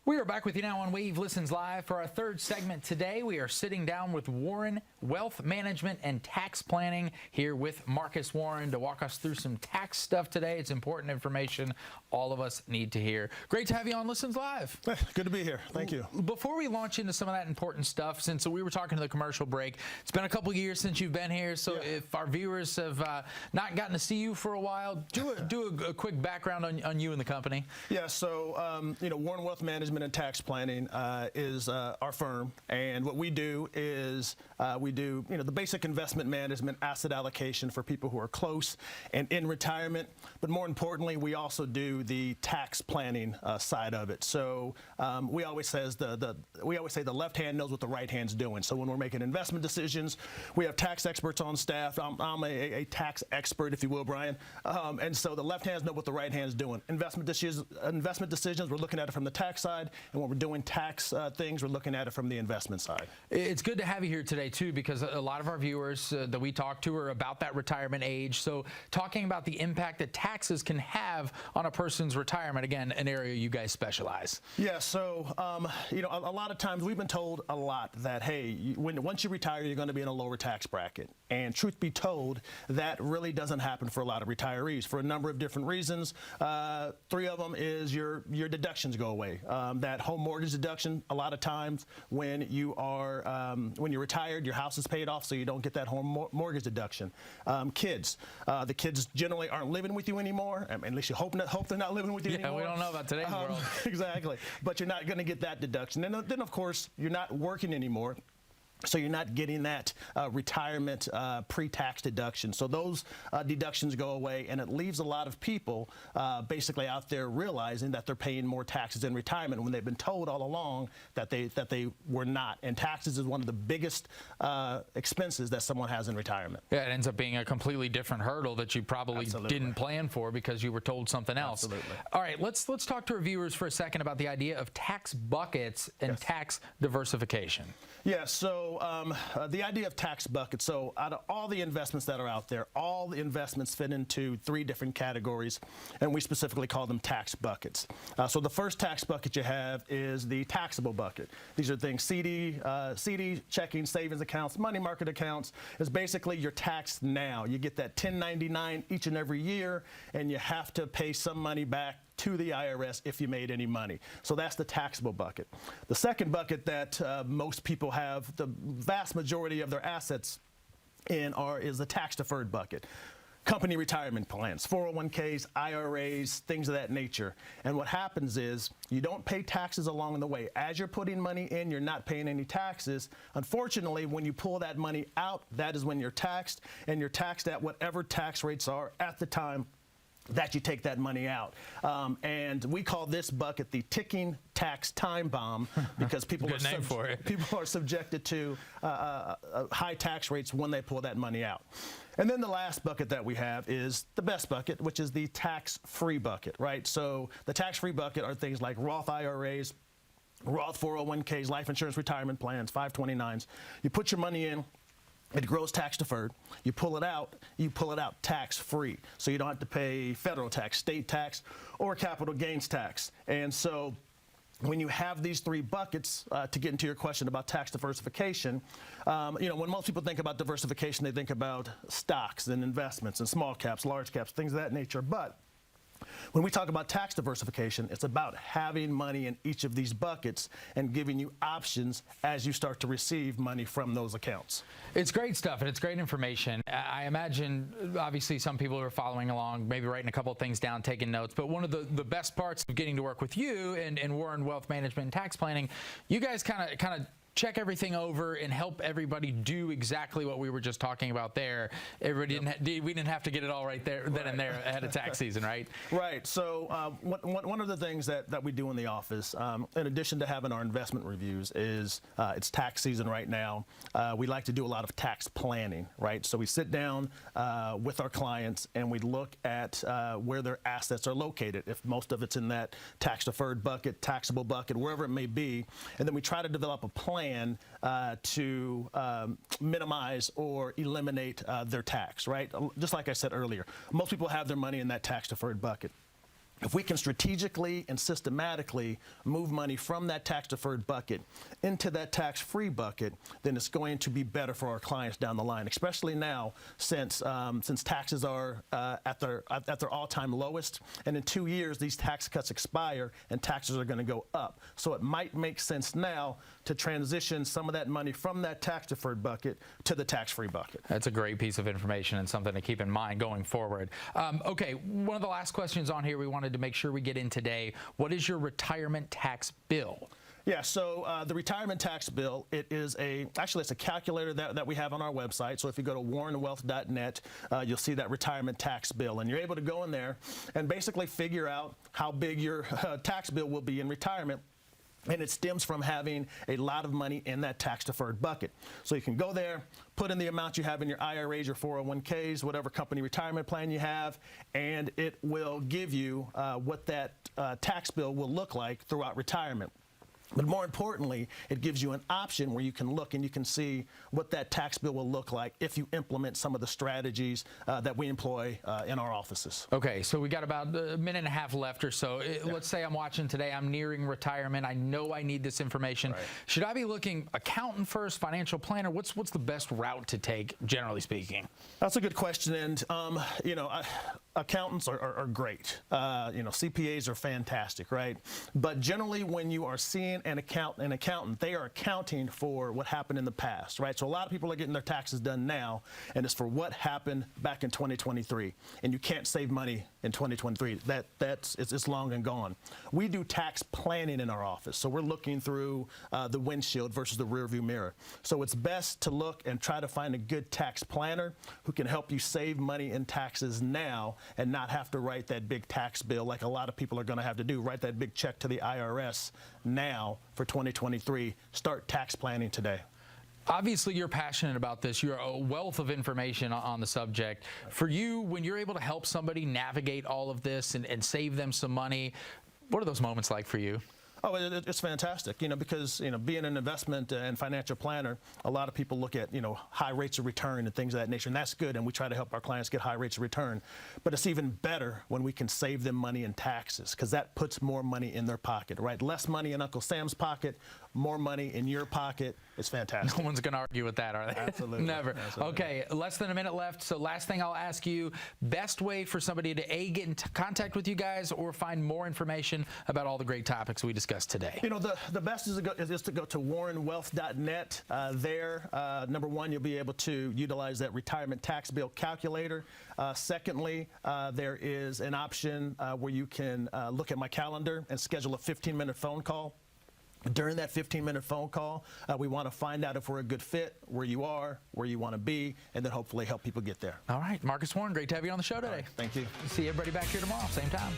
We are back with you now on Wave Listens Live for our third segment today. We are sitting down with Warren, Wealth Management and Tax Planning, here with Marcus Warren to walk us through some tax stuff today. It's important information all of us need to hear. Great to have you on Listens Live. Good to be here. Thank you. Before we launch into some of that important stuff, since we were talking to the commercial break, it's been a couple years since you've been here, so if our viewers have not gotten to see you for a while, do a quick background on you and the company. Yeah, so Warren Wealth Management and Tax Planning is our firm, and what we do is we do the basic investment management, asset allocation for people who are close and in retirement. But more importantly, we also do the tax planning side of it. So we always say the left hand knows what the right hand's doing. So when we're making investment decisions, we have tax experts on staff. I'm a tax expert, if you will, Brian. And so the left hands know what the right hand's doing. Investment decisions, we're looking at it from the tax side. And when we're doing tax things, we're looking at it from the investment side. It's good to have you here today, too, because a lot of our viewers that we talk to are about that retirement age. So talking about the impact that taxes can have on a person's retirement, again, an area you guys specialize. Yeah, so, a lot of times we've been told a lot that, hey, once you retire, you're going to be in a lower tax bracket. And truth be told, that really doesn't happen for a lot of retirees for a number of different reasons. Three of them is your deductions go away. That home mortgage deduction, a lot of times when you're retired, your house is paid off, so you don't get that home mortgage deduction. Kids, the kids generally aren't living with you anymore. At least you hope they're not living with you anymore. Yeah, we don't know about today's world. Exactly, but you're not going to get that deduction. And then, of course, you're not working anymore. So you're not getting that retirement pre-tax deduction. So those deductions go away, and it leaves a lot of people basically out there realizing that they're paying more taxes in retirement when they've been told all along that they were not. And taxes is one of the biggest expenses that someone has in retirement. Yeah, it ends up being a completely different hurdle that you probably didn't plan for because you were told something else. Absolutely. All right, let's talk to our viewers for a second about the idea of tax buckets and tax diversification. Yeah, so the idea of tax buckets, so out of all the investments that are out there, all the investments fit into three different categories, and we specifically call them tax buckets. So the first tax bucket you have is the taxable bucket. These are things CD, checking, savings accounts, money market accounts. It's basically your tax now. You get that 1099 each and every year, and you have to pay some money back to the IRS if you made any money. So that's the taxable bucket. The second bucket that most people have the vast majority of their assets in is the tax-deferred bucket. Company retirement plans, 401ks, IRAs, things of that nature. And what happens is you don't pay taxes along the way. As you're putting money in, you're not paying any taxes. Unfortunately, when you pull that money out, that is when you're taxed, and you're taxed at whatever tax rates are at the time that you take that money out. And we call this bucket the ticking tax time bomb because people are subjected to high tax rates when they pull that money out. And then the last bucket that we have is the best bucket, which is the tax-free bucket, right? So the tax-free bucket are things like Roth IRAs, Roth 401ks, life insurance retirement plans, 529s. You put your money in, it grows tax deferred. You pull it out tax free. So you don't have to pay federal tax, state tax, or capital gains tax. And so when you have these three buckets, to get into your question about tax diversification, when most people think about diversification, they think about stocks and investments and small caps, large caps, things of that nature. But when we talk about tax diversification, it's about having money in each of these buckets and giving you options as you start to receive money from those accounts. It's great stuff, and it's great information. I imagine, obviously, some people are following along, maybe writing a couple of things down, taking notes. But one of the best parts of getting to work with you and Warren Wealth Management and Tax Planning, you guys kind of check everything over and help everybody do exactly what we were just talking about there. Everybody we didn't have to get it all right there, then and there ahead of tax season, right? Right. So one of the things that we do in the office, in addition to having our investment reviews, is it's tax season right now. We like to do a lot of tax planning, right? So we sit down with our clients and we look at where their assets are located, if most of it's in that tax-deferred bucket, taxable bucket, wherever it may be, and then we try to develop a plan to minimize or eliminate their tax, right? Just like I said earlier, most people have their money in that tax-deferred bucket. If we can strategically and systematically move money from that tax-deferred bucket into that tax-free bucket, then it's going to be better for our clients down the line, especially now since taxes are at their all-time lowest. And in 2 years, these tax cuts expire and taxes are going to go up. So it might make sense now to transition some of that money from that tax-deferred bucket to the tax-free bucket. That's a great piece of information and something to keep in mind going forward. Okay, one of the last questions on here we wanted to make sure we get in today. What is your retirement tax bill? Yeah, so the retirement tax bill, it's a calculator that we have on our website. So if you go to warrenwealth.net, you'll see that retirement tax bill, and you're able to go in there and basically figure out how big your tax bill will be in retirement. And it stems from having a lot of money in that tax-deferred bucket. So you can go there, put in the amount you have in your IRAs, your 401ks, whatever company retirement plan you have, and it will give you what that tax bill will look like throughout retirement. But more importantly, it gives you an option where you can look and you can see what that tax bill will look like if you implement some of the strategies that we employ in our offices. Okay, so we got about a minute and a half left or so. Let's say I'm watching today, I'm nearing retirement, I know I need this information. Right. Should I be looking accountant first, financial planner? What's the best route to take, generally speaking? That's a good question, and accountants are great. CPAs are fantastic, right? But generally, when you are seeing an accountant, they are accounting for what happened in the past, right? So a lot of people are getting their taxes done now, and it's for what happened back in 2023. And you can't save money in 2023. It's long and gone. We do tax planning in our office, so we're looking through the windshield versus the rearview mirror. So it's best to look and try to find a good tax planner who can help you save money in taxes now and not have to write that big tax bill like a lot of people are going to have to do. Write that big check to the IRS now for 2023. Start tax planning today. Obviously, you're passionate about this. You're a wealth of information on the subject. For you, when you're able to help somebody navigate all of this and save them some money, what are those moments like for you? Oh, it's fantastic, because, being an investment and financial planner, a lot of people look at, high rates of return and things of that nature, and that's good, and we try to help our clients get high rates of return. But it's even better when we can save them money in taxes, because that puts more money in their pocket, right? Less money in Uncle Sam's pocket, more money in your pocket. It's fantastic. No one's going to argue with that, are they? Absolutely. Never. Absolutely. Okay, less than a minute left. So last thing I'll ask you, best way for somebody to get in contact with you guys or find more information about all the great topics we discussed today? The best is to go to warrenwealth.net. There, number one, you'll be able to utilize that retirement tax bill calculator. Secondly, there is an option where you can look at my calendar and schedule a 15-minute phone call. During that 15-minute phone call, we want to find out if we're a good fit, where you are, where you want to be, and then hopefully help people get there. All right, Marcus Warren, great to have you on the show today. Right, thank you. See everybody back here tomorrow, same time.